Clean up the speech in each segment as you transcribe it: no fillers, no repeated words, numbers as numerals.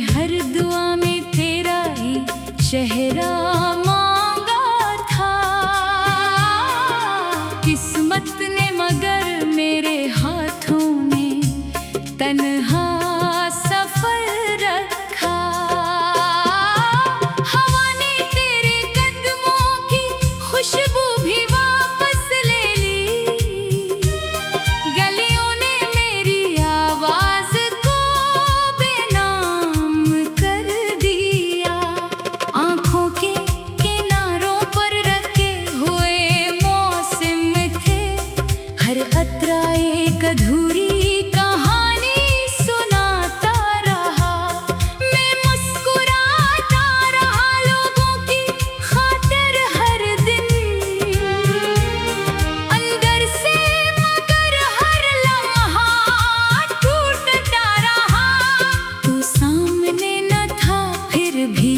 हर दुआ में तेरा ही चेहरा मांगा था। किस्मत ने मगर मेरे हाथों में तन्हा सफर रखा। हवा ने तेरे कदमों की खुशबू भी वापस ले ली। गलियों ने मेरी आवाज को बेनाम कर दिया। आंखों के किनारों पर रखे हुए मौसम थे, हर कतरा एक अधूरी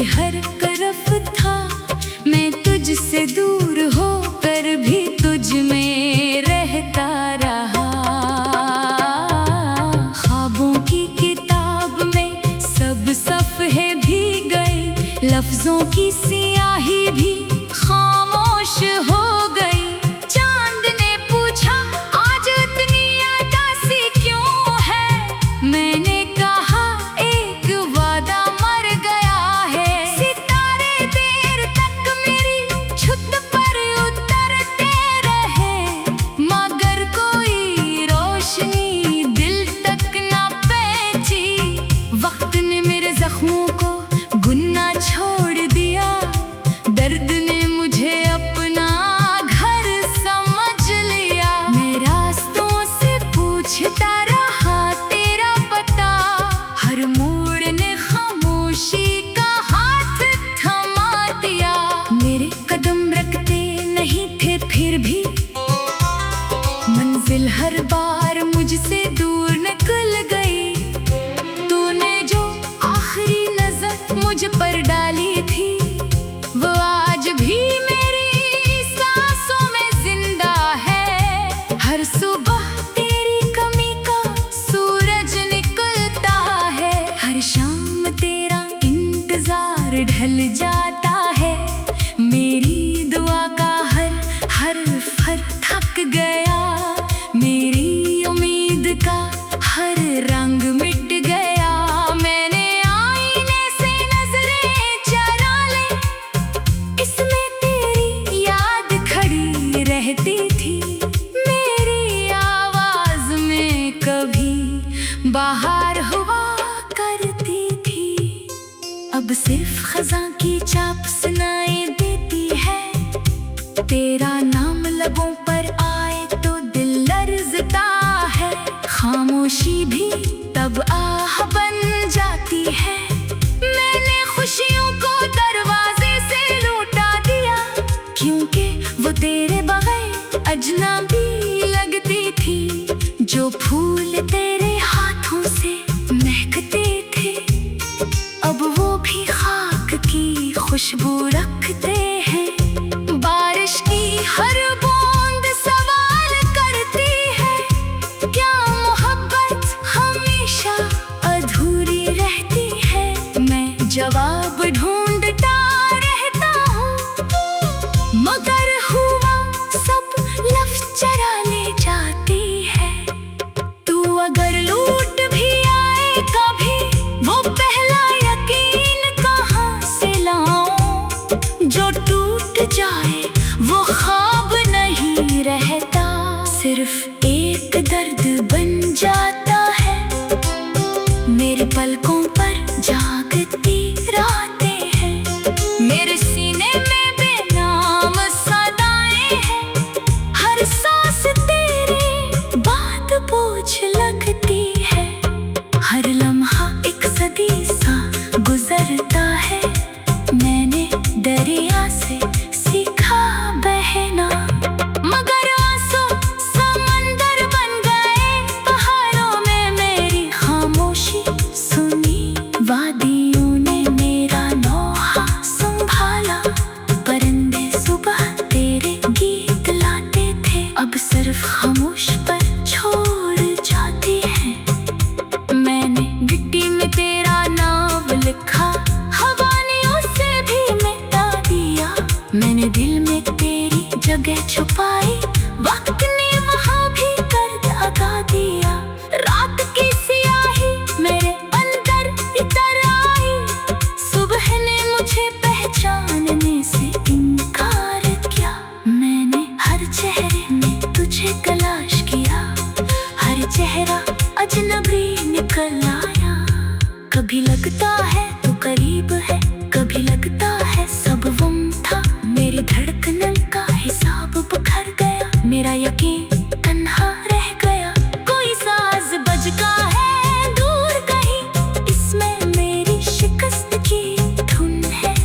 हर तरफ था। मैं तुझसे दूर होकर भी तुझ में रहता रहा। ख्वाबों की किताब में सब सफ़हे भीग गए, लफ्ज़ों की सियाही भी खामोश हो गई। चांद ने पूछा आज इतनी उदासी क्यों है। मैंने कहा एक वादा मर गया है। सितारे देर तक मेरी छत पर उतरते रहे, मगर कोई रोशनी दिल तक ना पहुंची। वक्त ने मेरे जख्मों को गुन्ना छोड़ दिया। दर्द ने मुझे अपना घर समझ लिया। मैं रास्तों से पूछता रहा तेरा पता, हर मोड़ ने खामोशी का हाथ थमा दिया। मेरे कदम रखते नहीं थे फिर भी मंजिल हर बार मुझसे दूर निकल गई। तूने जो आखिरी नजर मुझ पर डाली थी, वो आज भी मेरी सांसों में जिंदा है। हर सुबह तेरी कमी का सूरज निकलता है, हर शाम तेरा इंतजार ढल जाता है। मेरी दुआ का हर हर थक गया, मेरी उम्मीद का हर रंग मिट गया। मैंने आईने से नजरें चुरा ली, इसमें तेरी याद खड़ी रहती थी। मेरी आवाज में कभी बाहर हुआ करती थी, अब सिर्फ खज़ां की चाप सुनाई देती है। तेरा नाम लबों पर आए तो दिल लर्ज़ता है। खामोशी भी तब आह बन जाती है। मैंने खुशियों को दरवाजे से लौटा दिया, क्योंकि वो तेरे बगैर अजनबी लगती थी। जो फूल तेरे हाथों से महकते थे, अब वो भी खाक की खुशबू रखते हैं। बारिश की हर बूंद सवाल करती है, क्या मोहब्बत हमेशा अधूरी रहती है। मैं जवाब ढूंढता रहता हूँ, मगर हुआ सब लफ्ज़ चरा ले जाती है। तू अगर लूट भी आए कभी, वो पहला यकीन कहाँ से लाऊं। जो टूट जाए वो ख्वाब नहीं रहता, सिर्फ एक दर्द बन जाता है। मेरे पलकों पर जागती रातें हैं, मेरे सीने में बेनाम सदाएं हैं। हर सांस तेरी बात पूछ लगती है, हर लम्हा एक सदी सा गुजरता है। मैंने दरिया से सीखा बहना, मगर आंसू समंदर बन गए। पहाड़ों में मेरी खामोशी सुनी, वादियों ने मेरा नौहा संभाला। परिंदे सुबह तेरे गीत लाते थे, अब सिर्फ खामोश पर छोड़ जाती है। मैंने गिट्टी में तेरा नाम करीब है, कभी लगता है सब गुम था। मेरी धड़कन का हिसाब बिखर गया, मेरा यकीन तन्हा रह गया। कोई साज बजता है दूर कहीं, इसमें मेरी शिकस्त की धुन है।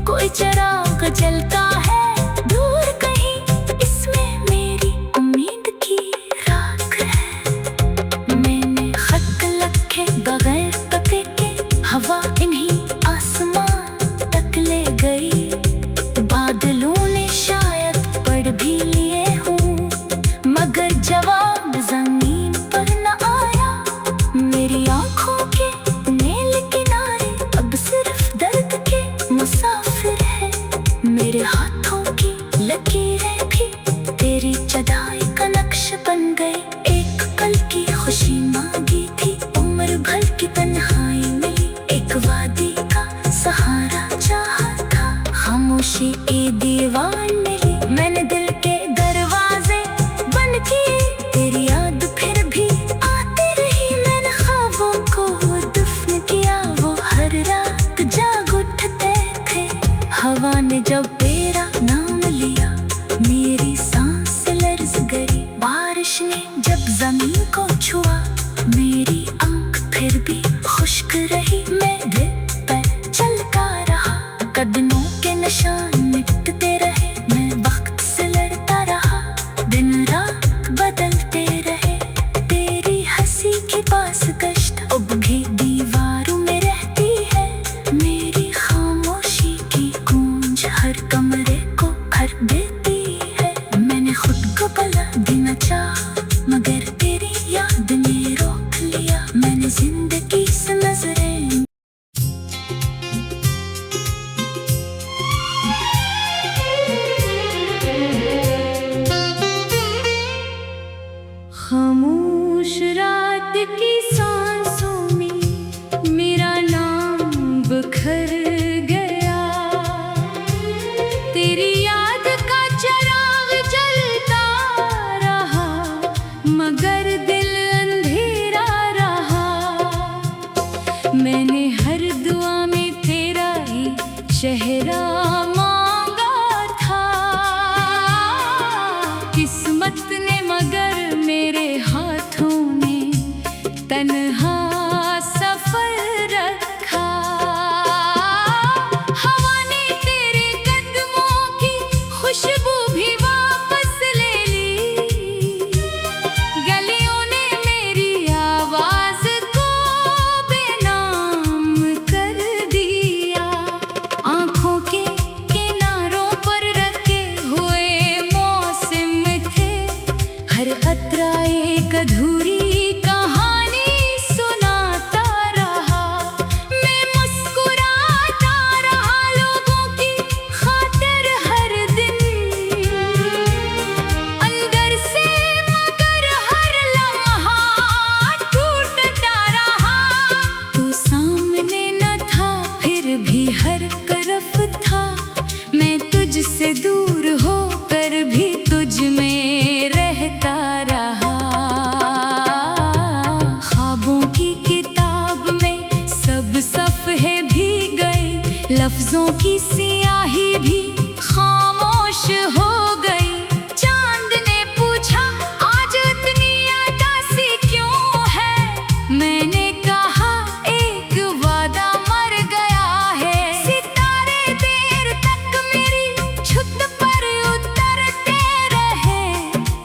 कोई चिराग जलता है दूर कहीं, इसमें मेरी उम्मीद की राख है। मैंने खत लिखे बगैर पते के, हवा इन्हीं आसमान तक ले गई। बादलों ने शायद पढ़ भी लिए हूँ, मगर जवाब जमीन पर न आया। मेरी आँखों के नीले किनारे अब सिर्फ दर्द के मुसाफिर है। मेरे हाथों की लकीरें भी तेरी जुदाई का नक्श बन गए। एक पल की खुशी मांगी थी, उम्र भर की तन्हाई मिली। एक वादी का सहारा चाहा था, खामोशी ए दीवार मिली। मैंने दिल के दरवाजे बंद किए, तेरी याद फिर भी आती रही। मैंने ख्वाबों को दफन किया, वो हर रात जाग उठते थे। हवा ने जब तेरा नाम लिया, मेरी सांस लर्ज गई। बारिश ने जब जमीन को छुआ, मेरी आंख फिर भी खुश्क रही। मैं दिल पर चलता रहा, कदमों के निशान मिटते रहे। मैं वक्त से लड़ता रहा, दिन रात बदलते रहे। तेरी हंसी के पास गश्त अब भी दीवारों में रहती है। मेरी खामोशी की गूंज हर कमरे को भर देती है। मैंने खुद को भला देना चाहा, मगर तेरी याद ने रोक लिया। मैंने जिंदगी से नजरें खामोश रात की सांसों में मेरा नाम बिखर गया। तेरी याद का चिराग जलता रहा, मगर दिल अंधेरा रहा। मैंने हर दुआ में तेरा ही चेहरा मांगा था। किस्मत ने मगर मेरे हाथों ने तन्हा सफर रखा। हवा ने तेरे कदमों की खुशबू भी वापस ले ली। गलियों ने मेरी आवाज को बेनाम कर दिया। आंखों के किनारों पर रखे हुए मौसम थे, हर अतरा एक अधूरी कहानी सुनाता रहा। मैं मुस्कुराता रहा लोगों की खातिर हर दिन, अंदर से मगर हर लम्हा टूटता रहा। तू सामने न था फिर भी हर तरफ था, मैं तुझसे दूर होकर भी तुझ में रहता रहा। ख्वाबों की किताब में सब सफ़हे भीग गए, लफ्जों की सियाही भी खामोश हो गई। चांद ने पूछा आज इतनी उदासी क्यों है, मैंने कहा एक वादा मर गया है। सितारे देर तक मेरी छत पर उतरते रहे,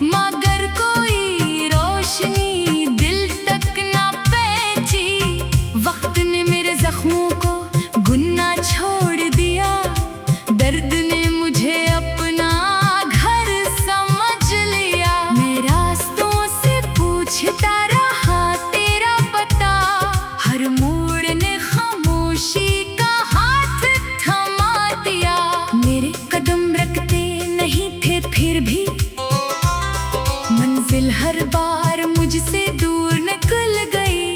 मगर कोई रोशनी दिल तक ना पहुंची। वक्त ने मेरे जख्मों को गुन्ना छोड़ दिया, दर्द ने मुझे अपना घर समझ लिया। मैं रास्तों से पूछता रहा तेरा पता, हर मोड़ ने खामोशी का हाथ थमा दिया। मेरे कदम रखते नहीं थे फिर भी, मंजिल हर बार मुझसे दूर निकल गई।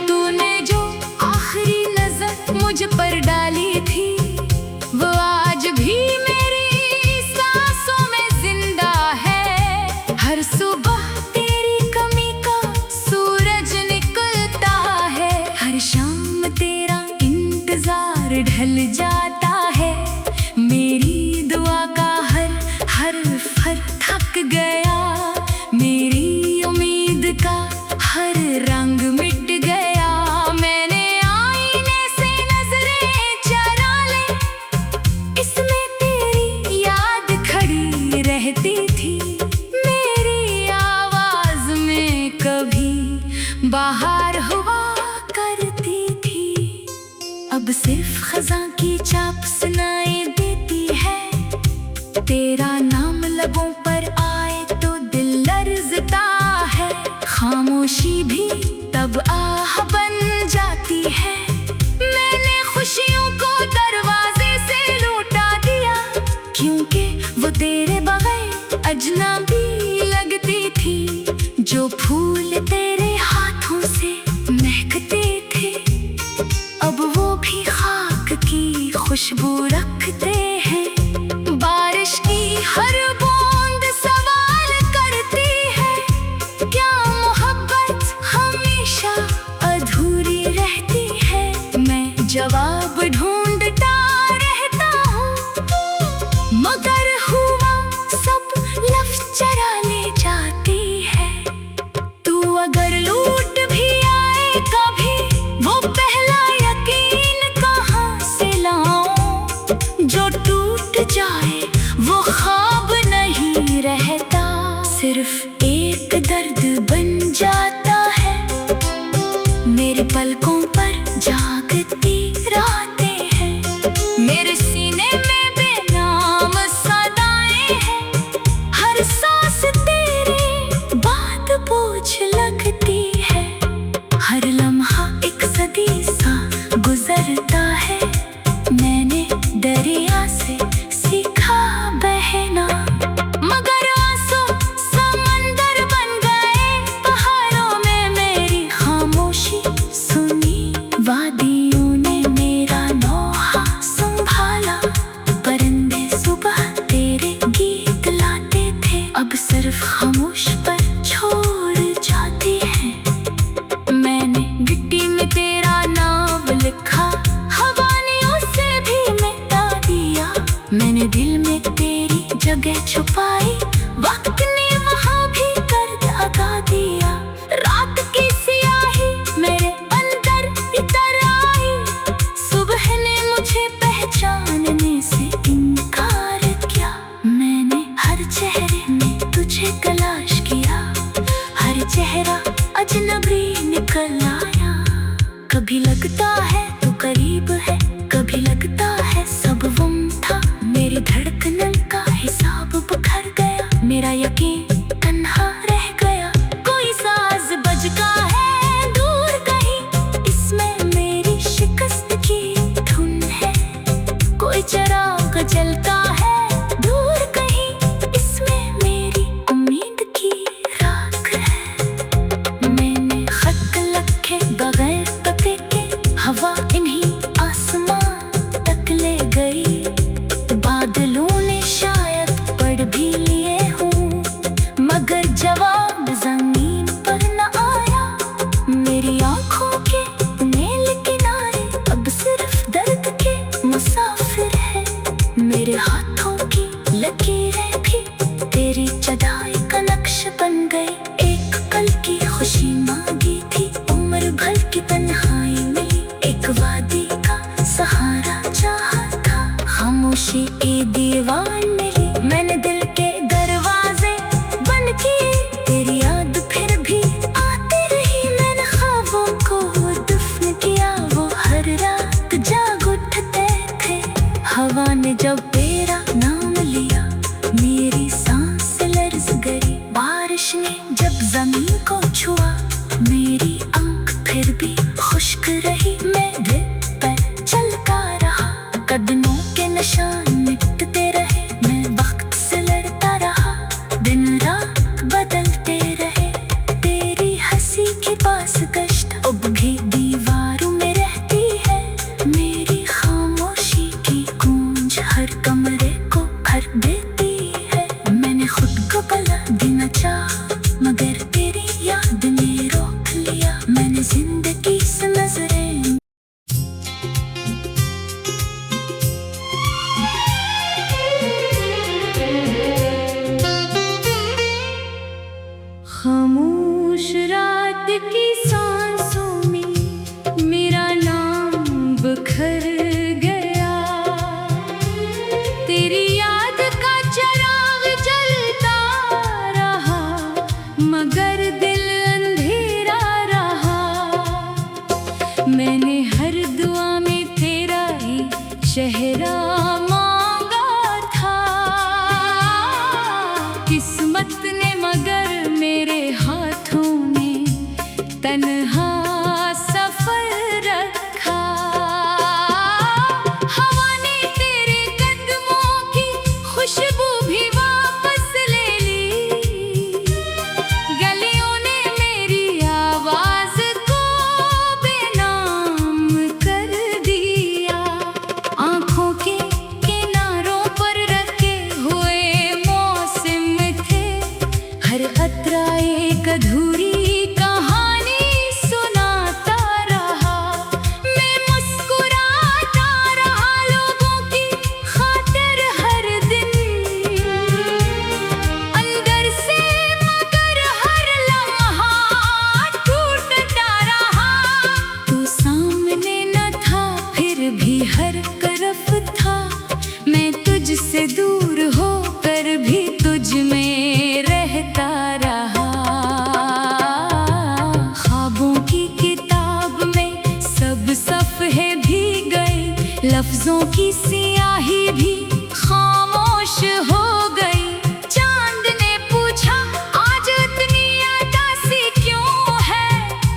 तूने जो आखिरी नजर मुझ पर डाली थी, वो आज भी मेरी सांसों में जिंदा है। हर सुबह तेरी कमी का सूरज निकलता है, हर शाम तेरा ढल जाता है। मेरी दुआ का हर फर थक गया, मेरी उम्मीद का हर रंग मिट गया। मैंने आईने से नजरें चुरा ली, इसमें तेरी याद खड़ी रहती थी। मेरी आवाज में कभी बाहर हुआ करती थी। अब सिर्फ खज़ां की चाप सुनाई देती है। तेरा नाम लबों पर आए तो दिल लर्ज़ता है। खामोशी भी तब आह बन जाती है। मैंने खुशियों को दरवाजे से लौटा दिया, क्योंकि वो तेरे बगैर अजनबी लगती थी। जो फूल तेरे हाथों से महकते थे, अब वो भी खाक की खुशबू रखते हैं। बारिश की हर बूंद सवाल करती है, क्या मोहब्बत हमेशा अधूरी रहती है। मैं जवाब ढूंढता रहता हूँ, मगर हुआ सब लफ्ज़ चरा ले जाती है। तू अगर लूट भी आए कभी, वो पहला यकीन कहाँ से लाऊं। जो टूट जाए वो ख्वाब नहीं रहता, सिर्फ एक दर्द बन जाता है। मेरे पलकों पर जागती रातें हैं, मेरे सीने में बेनाम सदाएं हैं। हर सांस तेरे बात बोझ लगती है, हर लम्हा एक सदी सा गुजरता है। मैंने दरिया से सीखा बहना, मगर आंसू समंदर बन गए। पहाड़ों में मेरी खामोशी सुनी, वादियों ने मेरा नौहा संभाला। परिंदे सुबह तेरे गीत लाते थे, अब सिर्फ खामोश पर छोड़ जाते हैं। मैंने गिट्टी में तेरा नाम लिखा, हवानियों से भी मिटा दिया। मैंने दिल में तेरी जगह छुपाई, वक्त ने वहाँ भी कर दगा दिया। रात की सियाही मेरे अंदर इतर आई, सुबह ने मुझे पहचानने से इनकार किया। मैंने हर चेहरे में तुझे तलाश किया, हर चेहरा अजनबी निकल आया। कभी लगता है तू करीब है, कभी लगता है सब गुम था। मेरी धड़कन का हिसाब बिखर गया, मेरा यकीन तन्हा रह गया। कोई साज बजता है दूर कहीं, इसमें मेरी शिकस्त की धुन है। कोई चिराग जलता है दूर कहीं, इसमें मेरी उम्मीद की राख है। मैंने खत लिखे बगैर पते के, हवा इन्हीं आसमान तक ले गई। बादलों ने शायद पढ़ भी लिए हूँ, मगर जवाब जमीन पर न आया। मेरी आंखों के नीले किनारे अब सिर्फ दर्द के मुसाफिर है। मेरे हाथों की लकीरें भी तेरी जुदाई का नक्श बन गई। एक पल की खुशी मांगी थी, उम्र भर की तन्हाई मिली। एक वादी का सहारा चाहा था, खामोशी ए दीवार मिली। मैंने दिल के दरवाजे बंद किए, तेरी याद फिर भी आती रही। मैंने ख्वाबों को दफन किया, वो हर रात जाग उठते थे। हवा ने जब तेरा नाम लिया, मेरी सांस लर्ज गई। बारिश ने जब जमीन को छुआ, मेरी आंख फिर भी खुश्क रही। मैं दिल पर चलता रहा, कदमों के निशान मिटते रहे। मैं वक्त से लड़ता रहा, दिन रात बदलते रहे। तेरी हंसी के पास गश्त अब भी दीवारों में रहती है। मेरी खामोशी की गूंज हर कमरे को भर देती है। मैंने खुद को गला देना चाहा, मगर तेरी याद ने रोक लिया। मैंने जिंदगी से नजरें लफ्जों की सियाही भी खामोश हो गई। चांद ने पूछा आज इतनी उदासी क्यों है?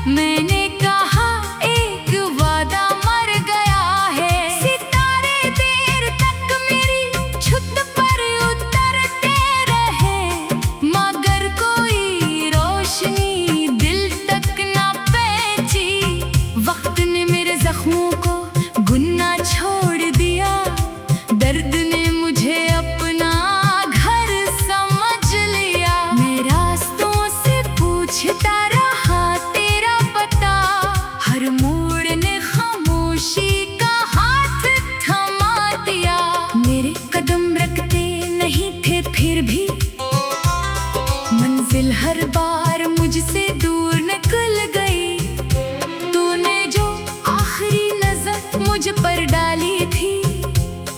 मैंने कहा एक वादा मर गया है। सितारे देर तक मेरी छत पर उतरते रहे, मगर कोई रोशनी दिल तक ना पहुंची। वक्त ने मेरे जख्मों को गुन्ना छोड़ दिया, दर्द ने मुझे अपना घर समझ लिया। मैं रास्तों से पूछता रहा तेरा पता, हर मोड़ ने खामोशी का हाथ थमा दिया। मेरे कदम रखते नहीं थे फिर भी, मंजिल हर बार मुझसे दूर निकल गई। तूने जो आखिरी नजर मुझ पर डाली थी,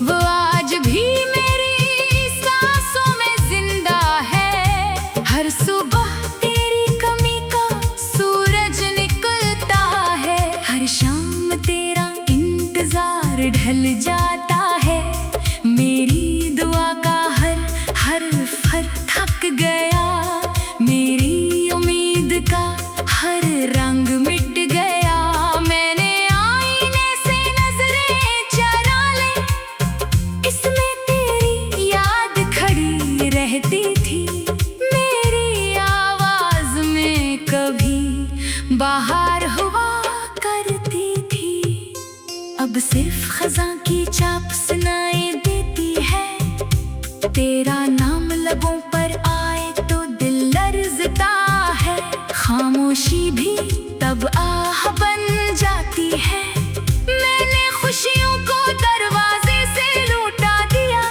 वो आज भी मेरी सांसों में जिंदा है। हर सुबह तेरी कमी का सूरज निकलता है, हर शाम तेरा इंतजार ढल जाता है। मेरी दुआ का हर हर थक गया, मेरी उम्मीद का हर रंग मिट गया। मैंने आईने से नजरें चुरा ली, इसमें तेरी याद खड़ी रहती थी। मेरी आवाज में कभी बाहर हुआ करती थी, अब सिर्फ खज़ां की चाप सुनाई देती है। तेरा नाम लबों पर आए तो दिल लर्ज़ता है, खामोशी भी तब आह बन जाती है। मैंने खुशियों को दरवाजे से लौटा दिया,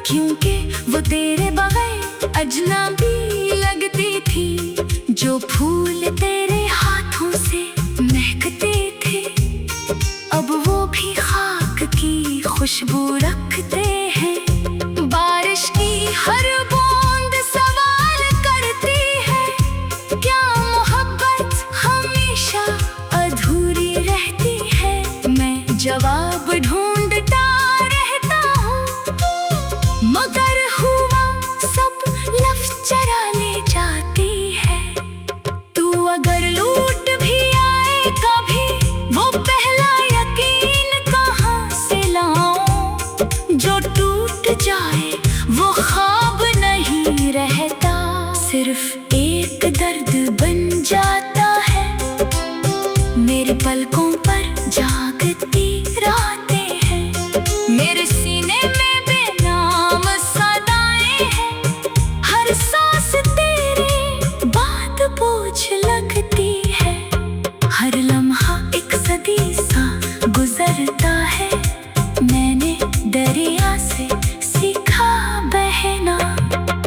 क्योंकि वो तेरे बगैर अजनबी लगती थी। जो फूल तेरे हाथों से महकते थे, अब वो भी खाक की खुशबू रखते हैं। बारिश की हर बूंद सवाल करती है, क्या मोहब्बत हमेशा अधूरी रहती है? मैं जवाब ढूंढता रहता हूँ, मगर हुआ सब लफ्ज चरा ले जाती है। तू अगर लूट भी आए कभी, वो पहला यकीन कहाँ से लाऊं? जो टूट जाए वो ख्वाब नहीं रहता, सिर्फ एक दर्द बन जाता है। मेरे पलकों पर जागती रातें हैं, मेरे सीने में बेनाम सदाएं हैं। हर सांस तेरी बात बोझ लगती है, हर लम्हा एक सदी सा गुजरता है। मैंने दरिया से सीखा बहना,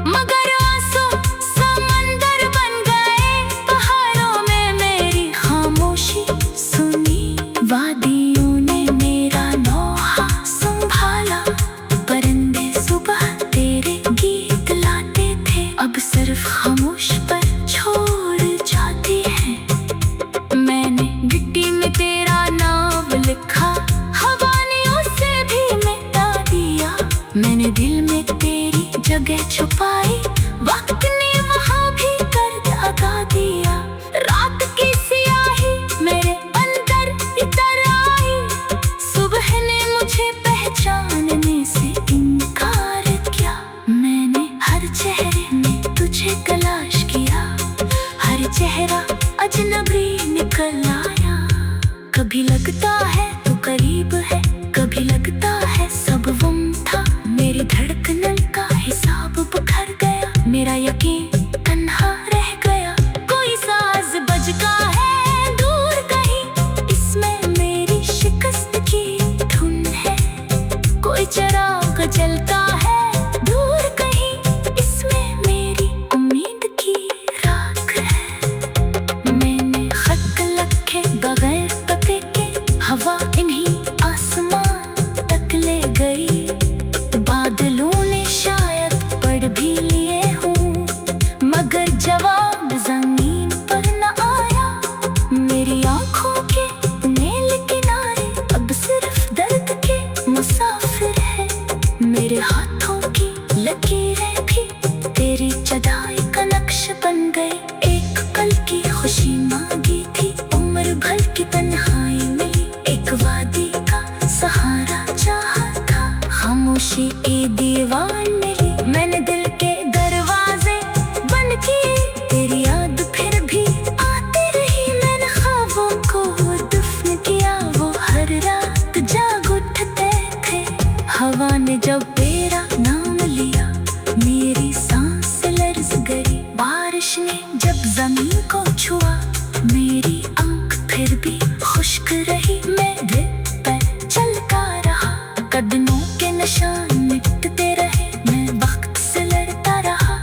मगर आंसू समंदर बन गए। पहाड़ों में मेरी खामोशी सुनी, वादियों ने मेरा नौहा संभाला। परिंदे सुबह तेरे गीत लाते थे, अब सिर्फ खामोश पर छोड़ जाते हैं। मैंने गिट्टी में तेरा नाम लिखा, हवा ने खामोशी ए दीवार ने ली। मैंने दिल के दरवाजे बंद किए, तेरी याद फिर भी आती रही। मैंने ख्वाबों को दफन किया, वो हर रात जाग उठते थे। हवा ने जब तेरा नाम लिया, मेरी सांस लर्ज गई। बारिश ने जब जमीन को छुआ, मेरी आंख फिर भी खुश्क रही। मैं रेत पर चलता रहा, कदमों के निशान मिटते रहे। मैं वक्त से लड़ता रहा,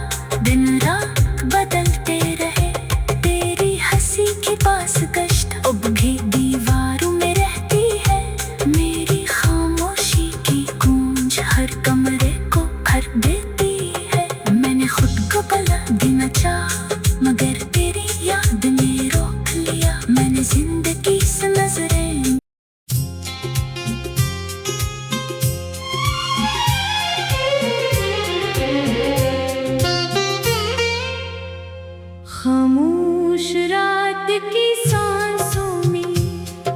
दिन रात बदलते रहे। तेरी हंसी के पास गश्त अब भी दीवारों में रहती है। मेरी खामोशी की गूंज हर कमरे को भर देती है। मैंने खुद को गला देना चाहा, मगर तेरी याद ने रोक लिया। मैंने जिंदगी से नजरें खामोश रात की सांसों में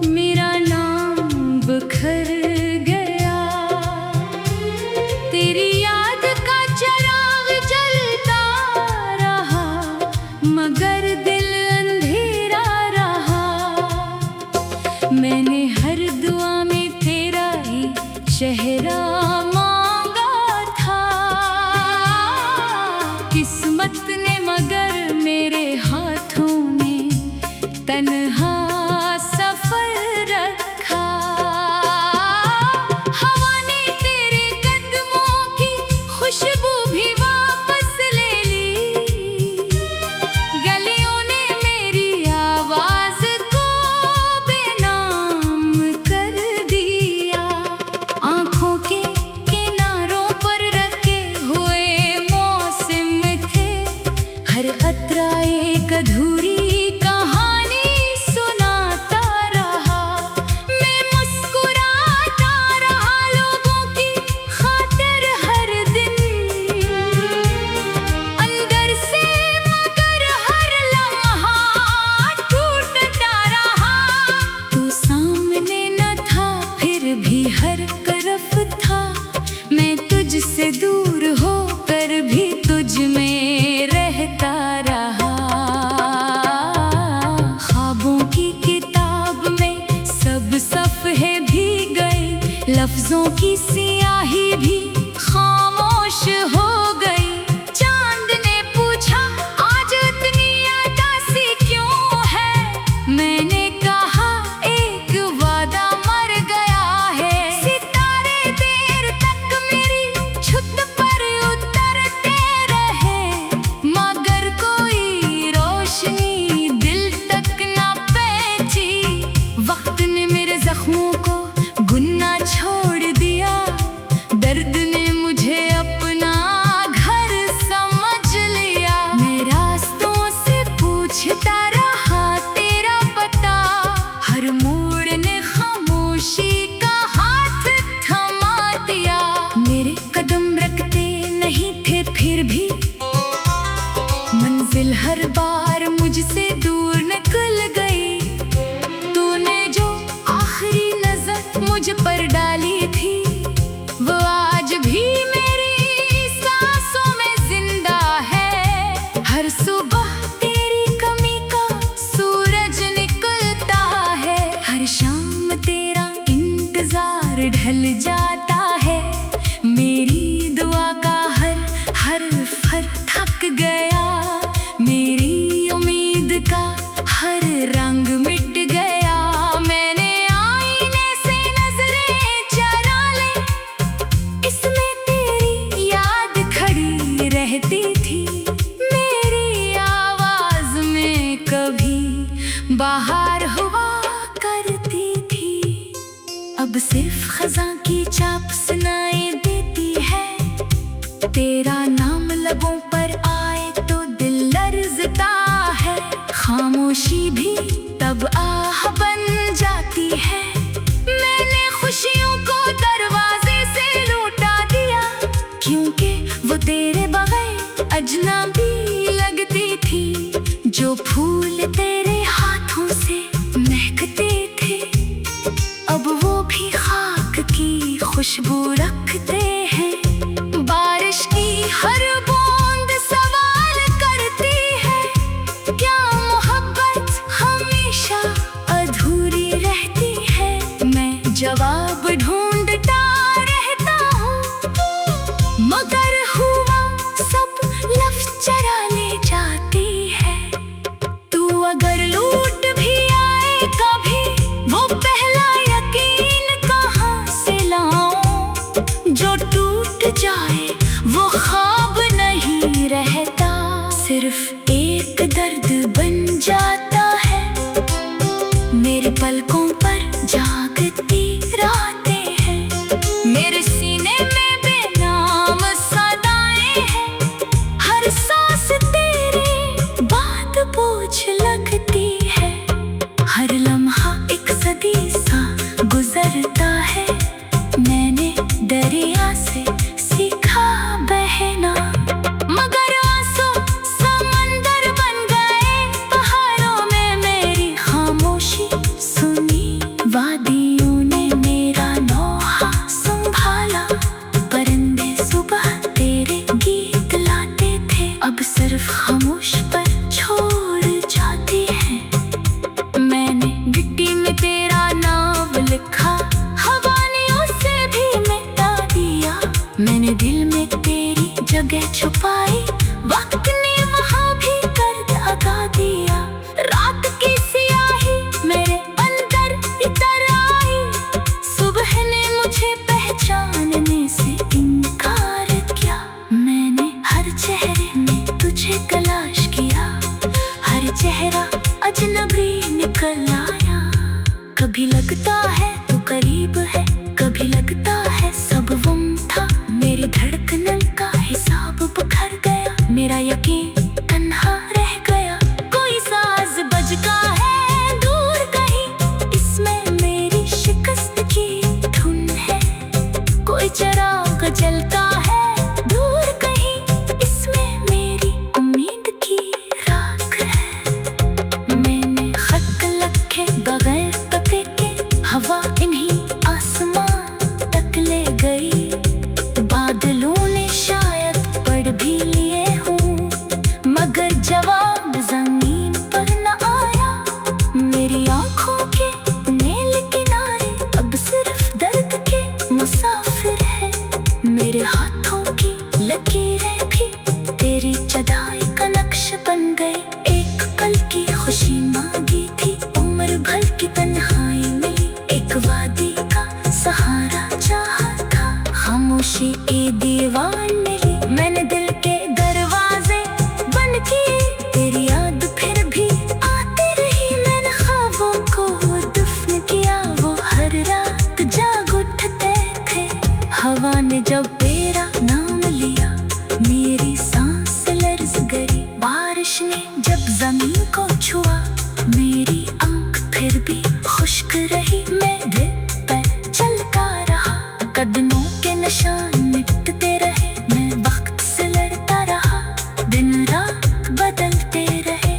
मेरा नाम बिखर गया। तेरी याद का चिराग जलता रहा, मगर दिल अंधेरा रहा। मैंने हर दुआ में तेरा ही चेहरा मांगा था। किस्मत ने मगर मेरे हाथों में तन्हा सफर रखा। हवा ने तेरे कदमों की खुशबू भी वापस ले ली। गलियों ने मेरी आवाज को बेनाम कर दिया। आंखों के किनारों पर रखे हुए मौसम थे, हर अतरा एक अधूरी कहानी सुनाता रहा। मैं मुस्कुराता रहा लोगों की खातिर हर दिन, अंदर से मगर हर लम्हा टूटता रहा। तू सामने न था फिर भी हर तरफ था। मैं तुझसे दूर होकर भी तुझ में रहता रहा। ख्वाबों की किताब में सब सफ़े भीग गए, लफ्जों की सियाही भी खामोश हो गई। चांद ने पूछा आज इतनी उदासी क्यों है। मैंने कहा एक वादा मर गया है। सितारे देर तक मेरी छत पर उतरते रहे, मगर कोई रोशनी दिल तक ना पहुंची। वक्त ने मेरे जख्मों को गुन्ना छोड़ दिया, दर्द ने मुझे अपना घर समझ लिया। मैं रास्तों से पूछता रहा तेरा पता, हर मोड़ ने खामोशी का हाथ थमा दिया। मेरे कदम रखते नहीं थे फिर भी, मंजिल हर बार मुझसे दूर निकल गई। तूने जो आखिरी नजर मुझ पर डाली थी, वो आज भी मेरी सांसों में जिंदा है। हर सुबह तेरी कमी का सूरज निकलता है, हर शाम तेरा इंतजार ढल जाता है। मेरी दुआ का हर फर थक गया, मेरी उम्मीद का हर रंग मिट गया। मैंने आईने से नजरें चुरा ली, इसमें तेरी याद खड़ी रहती थी। मेरी आवाज में कभी बाहर हुआ करती थी, अब सिर्फ खज़ां की चाप सुनाई देती है। तेरा नाम लबों पर आए तो दिल लर्ज़ता है, खामोशी भी तब आह बन जाती है। मैंने खुशियों को दरवाजे से लौटा दिया, क्योंकि वो तेरे बगैर अजनबी लगती थी। जो फूल तेरे हाथों से महकते थे, अब वो भी खाक की खुशबू रखते हैं। हर बूंद सवाल करती है, क्या मोहब्बत हमेशा अधूरी रहती है। मैं जवाब ढूंढता रहता हूँ, मगर हुआ सब लफ्ज़ चरा ले जाती है। तू अगर लूट भी आए कभी, वो पहला यकीन कहाँ से लाऊं। जो टूट जाए वो ख्वाब नहीं रहता, सिर्फ एक दर्द बन जाता है। मेरे पलकों पर जागती रातें हैं, मेरे सीने में बेनाम सदाएं हैं। हर सांस तेरी बात पूछ लगती है, हर लम्हा एक सदी सा गुजरता है। मैंने दरिया से सीखा बहना, मगर आंसू समंदर बन गए। पहाड़ों में मेरी खामोशी सुनी, वादियों ने मेरा नौहा संभाला। परिंदे सुबह तेरे गीत लाते थे, अब सिर्फ खामोश पर छोड़ जाती है। मैंने मिट्टी में तेरा नाम लिखा, हवानियों से भी मिटा दिया। मैंने दिल में तेरी जगह छुपाई, वक्त ने वहाँ भी कर लगा दिया। रात की सियाही मेरे अंदर इतर आई, सुबह ने मुझे पहचानने से इनकार किया। मैंने हर चेहरे में तुझे तलाश किया, हर चेहरा अजनबी निकल आया। कभी लगता है तू करीब है, कभी लगता है सब गुम था। मेरी धड़कन का हिसाब बिखर गया, मेरा यकीन तन्हा रह गया। कोई साज बजता है दूर कहीं, इसमें मेरी शिकस्त की धुन है। कोई चराग जलता है दूर कहीं, इसमें मेरी उम्मीद की राख है। मैंने खत लिखे बगैर पते के, हवा इन्हीं आसमान तक ले गई। बादलों ने शायद पढ़ भी लिए हूँ, मगर जवाब जमीन पर न आया। मेरी आँखों के नील किनारे अब सिर्फ दर्द के मुसाफिर है। मेरे हाथों की लकीरें भी तेरी जुदाई का नक्श बन गए। एक पल की खुशी मांगी थी, उम्र भर की तन्हाई मिली। एक वादी का सहारा चाहा था, खामोशी ए दीवार मिली। मैंने दिल के दरवाजे बंद किए, तेरी याद फिर भी आती रही। मैंने ख्वाबों को दफन किया, वो हर रात जाग उठते थे। हवा ने जब तेरा नाम लिया, मेरी सांस लर्ज गई। बारिश ने जब जमीन को छुआ, मेरी आंख फिर भी खुश्क रही। मैं दिल पर चलता रहा, कदमों के निशान मिटते रहे। मैं वक्त से लड़ता रहा, दिन रात बदलते रहे।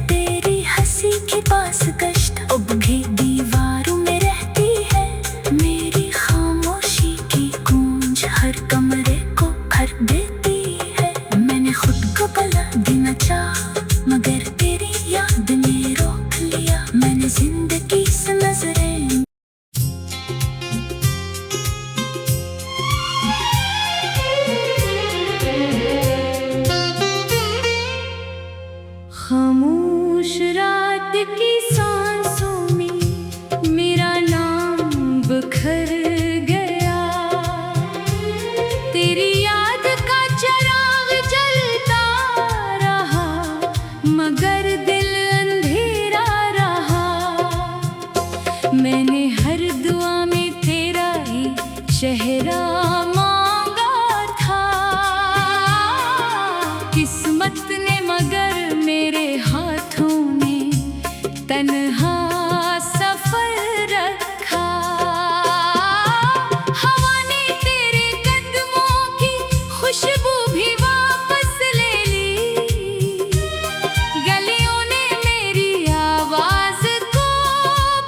तेरी हंसी के पास गश्त अब भी दीवारों में रहती है। मेरी खामोशी की गूंज हर कमरे को भर देती है। मैंने खुद को भला देना चाहा, मगर तेरी याद ने रोक लिया। मैंने जिंदगी से नजरें खामोश रात की सांसों में मेरा नाम बिखर गया। तेरी याद का चिराग जलता रहा, मगर दिल अंधेरा रहा। मैंने हर दुआ में तेरा ही चेहरा मांगा था। किस्मत ने मगर मेरे हाथों में तन्हा सफर रखा। हवा ने तेरे कदमों की खुशबू भी वापस ले ली। गलियों ने मेरी आवाज को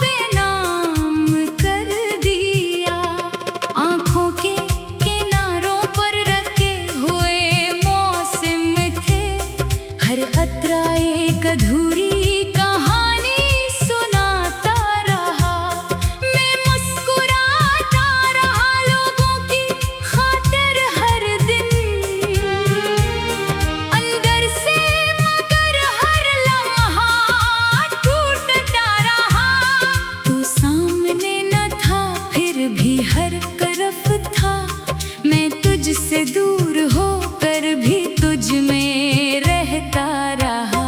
बेनाम कर दिया। आंखों के हर तरफ था, मैं तुझसे दूर होकर भी तुझ में रहता रहा।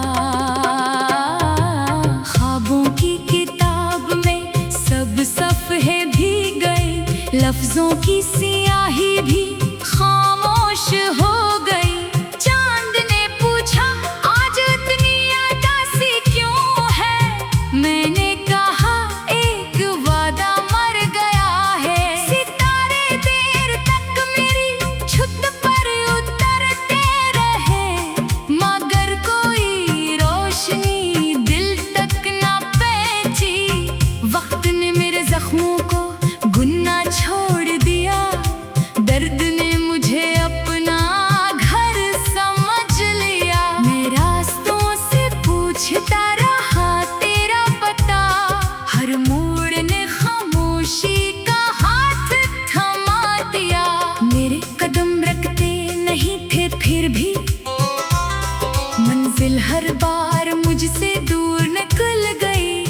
ख्वाबों की किताब में सब सफ़हे भीग गए, लफ्ज़ों की सियाही भी खामोश हो गई। चांद ने पूछा आज इतनी उदासी क्यों है, मैंने कहा एक वादा मर गया है। सितारे देर तक मेरी छत पर उतरते रहे, मगर कोई रोशनी दिल तक ना पहुंची। वक्त ने मेरे जख्मों को गुन्ना छोड़ दिया, दर्द ने मुझे अपना घर समझ लिया। मैं रास्तों से पूछता रहा तेरा पता, हर मोड़ ने खामोशी का हाथ थमा दिया। मेरे कदम रखते नहीं थे फिर भी, मंजिल हर बार मुझसे दूर निकल गई।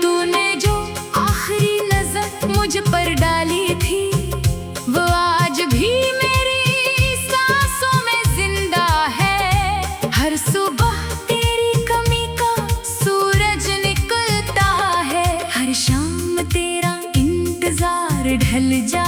तूने जो आखिरी नजर मुझ पर डाली थी, वो आज भी मेरी सांसों में जिंदा है। हर सुबह तेरी कमी का सूरज निकलता है, हर शाम तेरा इंतजार ढल जा